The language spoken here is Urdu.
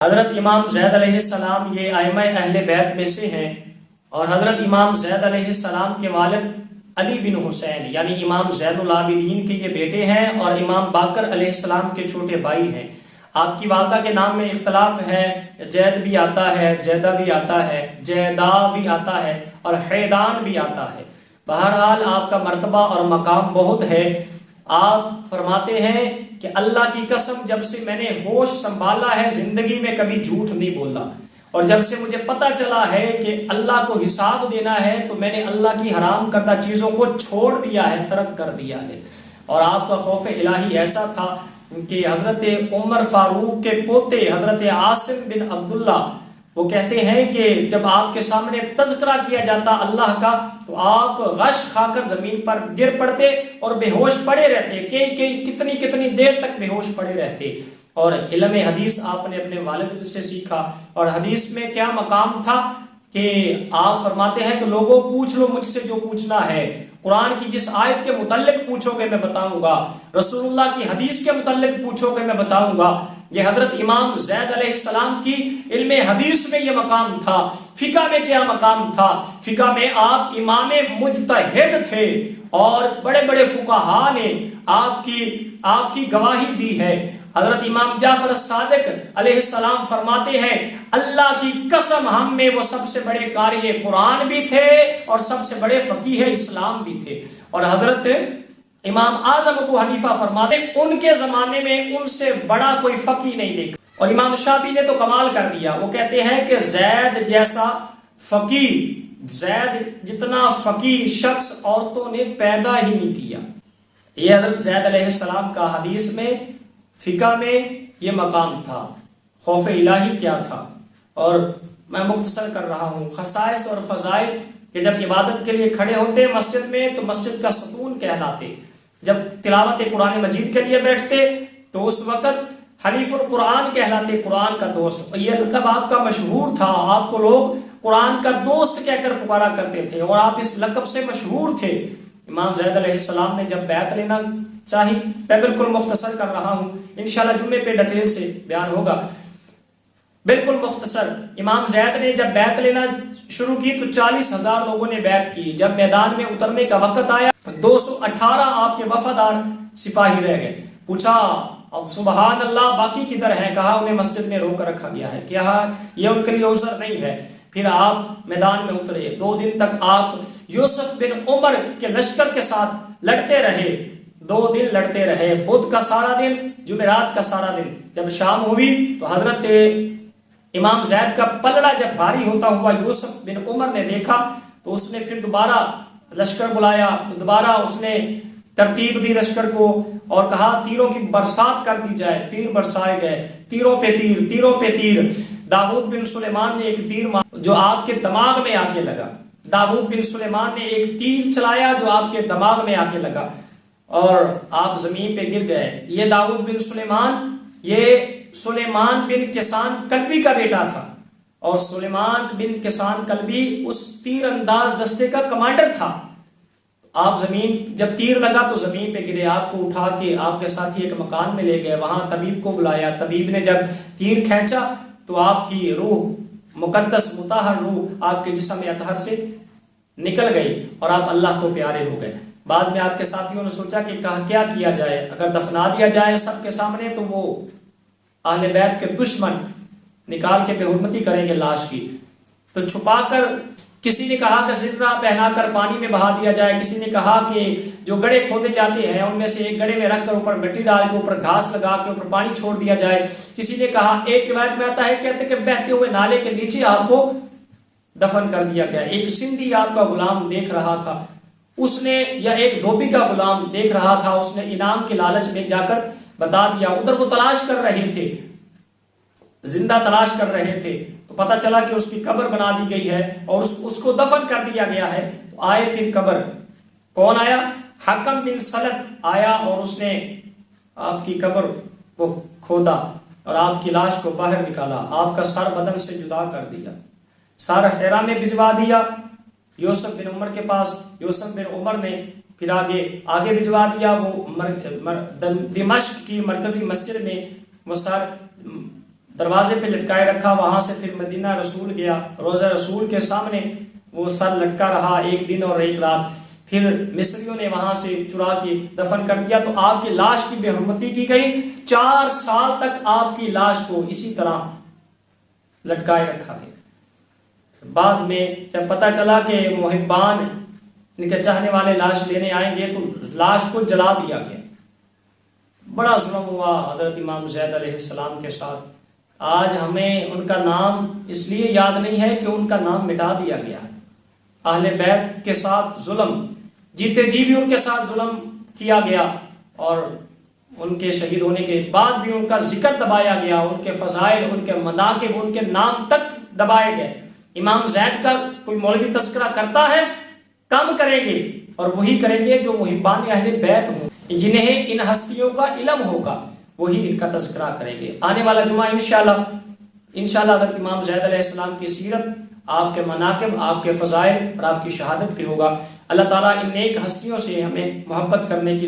حضرت امام زید علیہ السلام یہ ائمہ اہل بیت میں سے ہیں، اور حضرت امام زید علیہ السلام کے والد علی بن حسین یعنی امام زین العابدین کے یہ بیٹے ہیں، اور امام باقر علیہ السلام کے چھوٹے بھائی ہیں۔ آپ کی والدہ کے نام میں اختلاف ہے، زید بھی آتا ہے، زیدہ بھی آتا ہے، زیدہ بھی آتا ہے، اور حیدان بھی آتا ہے۔ بہرحال آپ کا مرتبہ اور مقام بہت ہے۔ آپ فرماتے ہیں کہ اللہ کی قسم جب سے میں نے ہوش سنبھالا ہے زندگی میں کبھی جھوٹ نہیں بولا، اور جب سے مجھے پتہ چلا ہے کہ اللہ کو حساب دینا ہے تو میں نے اللہ کی حرام کردہ چیزوں کو چھوڑ دیا ہے، ترک کر دیا ہے۔ اور آپ کا خوف الہی ایسا تھا کہ حضرت عمر فاروق کے پوتے حضرت عاصم بن عبداللہ وہ کہتے ہیں کہ جب آپ کے سامنے تذکرہ کیا جاتا اللہ کا تو آپ غش کھا کر زمین پر گر پڑتے اور بے ہوش پڑے رہتے، کہ کتنی دیر تک بے ہوش پڑے رہتے۔ اور علم حدیث آپ نے اپنے والد سے سیکھا، اور حدیث میں کیا مقام تھا کہ آپ فرماتے ہیں کہ لوگوں پوچھ لو مجھ سے جو پوچھنا ہے، قرآن کی جس آیت کے متعلق پوچھو گے میں بتاؤں گا، رسول اللہ کی حدیث کے متعلق پوچھو گے میں بتاؤں گا۔ یہ حضرت امام زید علیہ السلام کی علم حدیث میں یہ مقام تھا۔ فقہ میں کیا مقام تھا؟ فقہ میں آپ امام مجتہد تھے، اور بڑے بڑے فقہاء نے آپ کی گواہی دی ہے۔ حضرت امام جعفر الصادق علیہ السلام فرماتے ہیں اللہ کی قسم ہم میں وہ سب سے بڑے قاری قرآن بھی تھے اور سب سے بڑے فقیہ اسلام بھی تھے۔ اور حضرت امام اعظم ابو حنیفہ فرماتے ہیں ان کے زمانے میں ان سے بڑا کوئی فقیہ نہیں دیکھا۔ اور امام شافعی نے تو کمال کر دیا، وہ کہتے ہیں کہ زید جیسا فقیہ، زید جتنا فقیہ شخص عورتوں نے پیدا ہی نہیں کیا۔ یہ حضرت زید علیہ السلام کا حدیث میں فقہ میں یہ مقام تھا۔ خوف الہی کیا تھا؟ اور میں مختصر کر رہا ہوں خصائص اور فضائل کہ جب عبادت کے لیے کھڑے ہوتے مسجد میں تو مسجد کا ستون کہلاتے، جب تلاوت قرآن مجید کے لیے بیٹھتے تو اس وقت حلیف القرآن کہلاتے، قرآن کا دوست۔ اور یہ لقب آپ کا مشہور تھا، آپ کو لوگ قرآن کا دوست کہہ کر پکارا کرتے تھے، اور آپ اس لقب سے مشہور تھے۔ امام زید علیہ السلام نے جب بیعت لینا چاہی، میں بالکل مختصر کر رہا ہوں، انشاءاللہ جمعے پہ ڈیٹیل سے بیان ہوگا، بالکل مختصر۔ امام زید نے جب بیعت لینا شروع کی تو 40,000 لوگوں نے بیعت کی۔ جب میدان میں اترنے کا وقت آیا 218 آپ کے وفادار سپاہی رہ گئے۔ پوچھا اب سبحان اللہ باقی کدھر ہیں؟ کہا انہیں مسجد میں روک رکھا گیا ہے، کیا یہ ان کے لیے عذر نہیں ہے۔ پھر آپ میدان میں اترے، 2 دن تک آپ یوسف بن عمر کے لشکر کے ساتھ لڑتے رہے، 2 دن لڑتے رہے، بدھ کا سارا دن، جمعرات کا سارا دن۔ جب شام ہوئی تو حضرت امام زید کا پلڑا جب بھاری ہوتا ہوا یوسف بن عمر نے دیکھا تو اس نے پھر دوبارہ لشکر بلایا، دوبارہ اس نے ترتیب دی لشکر کو اور کہا تیروں کی برسات کر دی جائے۔ تیر برسائے گئے، تیروں پہ تیر، تیروں پہ تیر۔ داؤد بن سلیمان نے ایک تیر جو آپ کے دماغ میں آ کے لگا، داؤد بن سلیمان نے ایک تیر چلایا جو آپ کے دماغ میں آ کے لگا اور آپ زمین پہ گر گئے۔ یہ داؤد بن سلیمان یہ سلیمان بن کسان کلبی کا بیٹا تھا، اور سلیمان بن کسان کلبی اس تیر انداز دستے کا کمانڈر تھا۔ آپ زمین جب تیر لگا تو زمین پہ گرے، آپ کو اٹھا کے آپ کے ساتھی ایک مکان میں لے گئے، وہاں طبیب کو بلایا، طبیب نے جب تیر کھینچا تو آپ کی روح مقدس مطہر روح آپ کے جسم اطہر سے نکل گئی اور آپ اللہ کو پیارے ہو گئے۔ بعد میں آپ کے ساتھیوں نے سوچا کہ کیا کیا جائے، اگر دفنا دیا جائے سب کے سامنے تو وہ اہل بیت کے دشمن نکال کے بے حرمتی کریں گے لاش کی، تو چھپا کر کسی نے کہا کہ زندہ پہنا کر پانی میں بہا دیا جائے، کسی نے کہا کہ جو گڑھے کھودے جاتے ہیں ان میں سے ایک گڑھے میں رکھ کر اوپر مٹی ڈال کے اوپر گھاس لگا کے اوپر پانی چھوڑ دیا جائے، کسی نے کہا، ایک روایت میں آتا ہے کہتے کہ بہتے ہوئے نالے کے نیچے آپ کو دفن کر دیا گیا۔ ایک سندھی آپ کا غلام دیکھ رہا تھا، اس نے یا ایک دھوبی کا غلام دیکھ رہا تھا، اس نے انعام کے لالچ میں جا کر بتا دیا۔ ادھر وہ تلاش کر رہے تھے، زندہ تلاش کر رہے تھے، تو پتہ چلا کہ اس کی قبر بنا دی گئی ہے اور اس کو دفن کر دیا گیا ہے۔ تو آئے پھر قبر، کون آیا؟ حکم بن سلط آیا اور اس نے آپ کی قبر کو کھودا اور آپ کی لاش کو باہر نکالا، آپ کا سر بدن سے جدا کر دیا، سر حرا میں بھجوا دیا یوسف بن عمر کے پاس۔ یوسف بن عمر نے پھر آگے بھجوا دیا، وہ دمشق کی مرکزی مسجد میں وہ سر دروازے پہ لٹکائے رکھا، وہاں سے پھر مدینہ رسول گیا، روضہ رسول کے سامنے وہ سر لٹکا رہا 1 دن اور 1 رات، پھر مصریوں نے وہاں سے چرا کے دفن کر دیا، تو آپ کی لاش کی بے حرمتی کی گئی، 4 سال تک آپ کی لاش کو اسی طرح لٹکائے رکھا گیا۔ بعد میں جب پتہ چلا کہ محبان ان کے چاہنے والے لاش لینے آئیں گے تو لاش کو جلا دیا گیا۔ بڑا ظلم ہوا حضرت امام زید علیہ السلام کے ساتھ۔ آج ہمیں ان کا نام اس لیے یاد نہیں ہے کہ ان کا نام مٹا دیا گیا ہے۔ اہل بیت کے ساتھ ظلم، جیتے جی بھی ان کے ساتھ ظلم کیا گیا، اور ان کے شہید ہونے کے بعد بھی ان کا ذکر دبایا گیا، ان کے فضائل، ان کے مناقب، ان کے نام تک دبائے گئے۔ امام زید کا کوئی مولوی تذکرہ کرتا ہے، کم کریں گے، اور وہی کریں گے جو محبان اہل بیت ہوں، جنہیں ان ہستیوں کا علم ہوگا، وہی ان کا تذکرہ کریں گے۔ آنے والا جمعہ انشاءاللہ حضرت امام زید علیہ السلام کی سیرت، آپ کے مناقب، آپ کے فضائل اور آپ کی شہادت پہ ہوگا۔ اللہ تعالیٰ ان نیک ہستیوں سے ہمیں محبت کرنے کی